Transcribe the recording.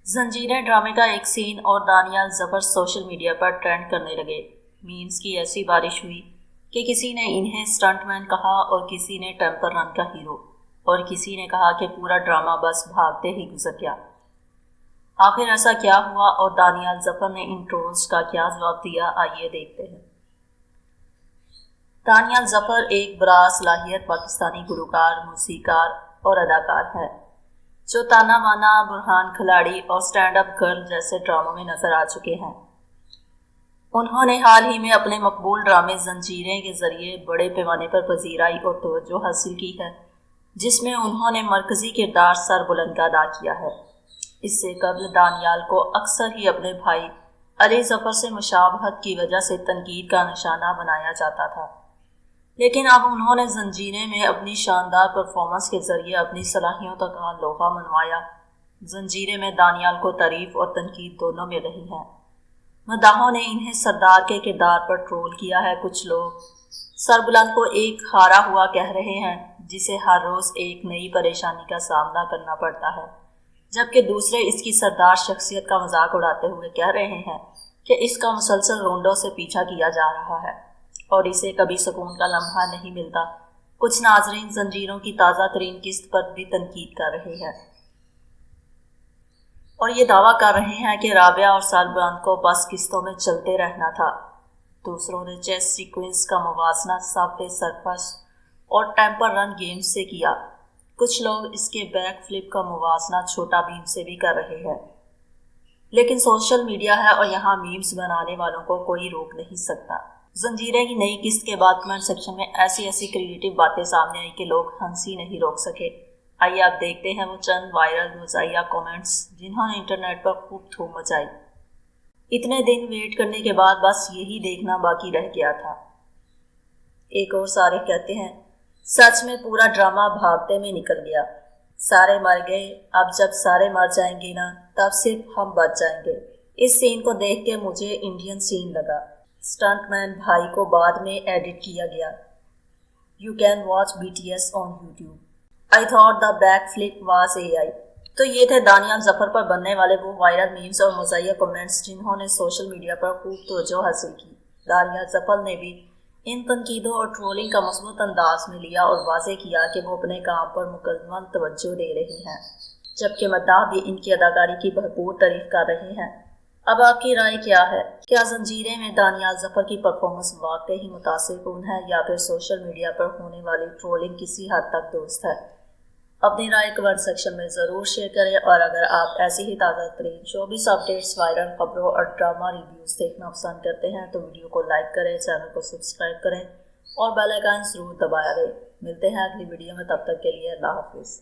زنجیریں ڈرامے کا ایک سین اور دانیال ظفر سوشل میڈیا پر ٹرینڈ کرنے لگے۔ میمز کی ایسی بارش ہوئی کہ کسی نے انہیں سٹنٹ مین کہا اور کسی نے ٹیمپل رن کا ہیرو، اور کسی نے کہا کہ پورا ڈرامہ بس بھاگتے ہی گزر گیا۔ آخر ایسا کیا ہوا اور دانیال ظفر نے ان ٹرولز کا کیا جواب دیا، آئیے دیکھتے ہیں۔ دانیال ظفر ایک براہ صلاحیت پاکستانی گلوکار، موسیقار اور اداکار ہے جو تانا بانا، برہان کھلاڑی اور اسٹینڈ اپ گرل جیسے ڈراموں میں نظر آ چکے ہیں۔ انہوں نے حال ہی میں اپنے مقبول ڈرامے زنجیریں کے ذریعے بڑے پیمانے پر پذیرائی اور توجہ حاصل کی ہے، جس میں انہوں نے مرکزی کردار سربلند کا ادا کیا ہے۔ اس سے قبل دانیال کو اکثر ہی اپنے بھائی علی ظفر سے مشابہت کی وجہ سے تنقید کا نشانہ بنایا جاتا تھا، لیکن اب انہوں نے زنجیریں میں اپنی شاندار پرفارمنس کے ذریعے اپنی صلاحیتوں کا لوہا منوایا۔ زنجیریں میں دانیال کو تعریف اور تنقید دونوں مل رہی ہیں۔ مداحوں نے انہیں سردار کے کردار پر ٹرول کیا ہے۔ کچھ لوگ سربلند کو ایک ہارا ہوا کہہ رہے ہیں جسے ہر روز ایک نئی پریشانی کا سامنا کرنا پڑتا ہے، جبکہ دوسرے اس کی سردار شخصیت کا مذاق اڑاتے ہوئے کہہ رہے ہیں کہ اس کا مسلسل رونڈوں سے پیچھا کیا جا رہا ہے اور اسے کبھی سکون کا لمحہ نہیں ملتا۔ کچھ ناظرین زنجیروں کی تازہ ترین قسط پر بھی تنقید کر رہے ہیں اور یہ دعویٰ کر رہے ہیں کہ رابعہ اور سربلند کو بس قسطوں میں چلتے رہنا تھا۔ دوسروں نے چیس سیکوینس کا موازنہ سب سرفس اور ٹیمپل رن گیمز سے کیا۔ کچھ لوگ اس کے بیک فلپ کا موازنہ چھوٹا بھیم سے بھی کر رہے ہیں، لیکن سوشل میڈیا ہے اور یہاں میمز بنانے والوں کو کوئی روک نہیں سکتا۔ زنجیریں کی نئی قسط کے بعد کمنٹ سیکشن میں ایسی کریٹو باتیں سامنے آئی کہ لوگ ہنسی نہیں روک سکے۔ آئیے آپ دیکھتے ہیں وہ چند وائرل مزاحیہ کومنٹس جنہوں نے انٹرنیٹ پر خوب دھوم مچائی۔ اتنے دن ویٹ کرنے کے بعد بس یہی دیکھنا باقی رہ گیا تھا۔ ایک اور صارف کہتے ہیں، سچ میں پورا ڈرامہ بھاگتے میں نکل گیا۔ سارے مر گئے، اب جب سارے مر جائیں گے نا تب صرف ہم بچ جائیں گے۔ اس سین کو دیکھ کے مجھے انڈین سین لگا۔ سٹنٹ مین بھائی کو بعد میں ایڈٹ کیا گیا۔ You can watch BTS on YouTube. I thought the backflip was AI. تو یہ تھے دانیال ظفر پر بننے والے وہ وائرل میمز اور مزاحیہ کمنٹس جنہوں نے سوشل میڈیا پر خوب توجہ حاصل کی۔ دانیال ظفر نے بھی ان تنقیدوں اور ٹرولنگ کا مثبت انداز میں لیا اور واضح کیا کہ وہ اپنے کام پر مکمل توجہ دے رہے ہیں، جبکہ مداح بھی ان کی اداکاری کی بھرپور تعریف کر رہے ہیں۔ اب آپ کی رائے کیا ہے؟ کیا زنجیریں میں دانیال ظفر کی پرفارمنس واقعی ہی متاثر کن ہے یا پھر سوشل میڈیا پر ہونے والی ٹرولنگ کسی حد تک درست ہے؟ اپنی رائے کمنٹ سیکشن میں ضرور شیئر کریں، اور اگر آپ ایسی ہی تازہ ترین شوبز اپڈیٹس، وائرل خبروں اور ڈرامہ ریویوز دیکھنا پسند کرتے ہیں تو ویڈیو کو لائک کریں، چینل کو سبسکرائب کریں اور بیل آئیکن ضرور دبایا دیں۔ ملتے ہیں اگلی ویڈیو میں، تب تک کے لیے اللہ حافظ۔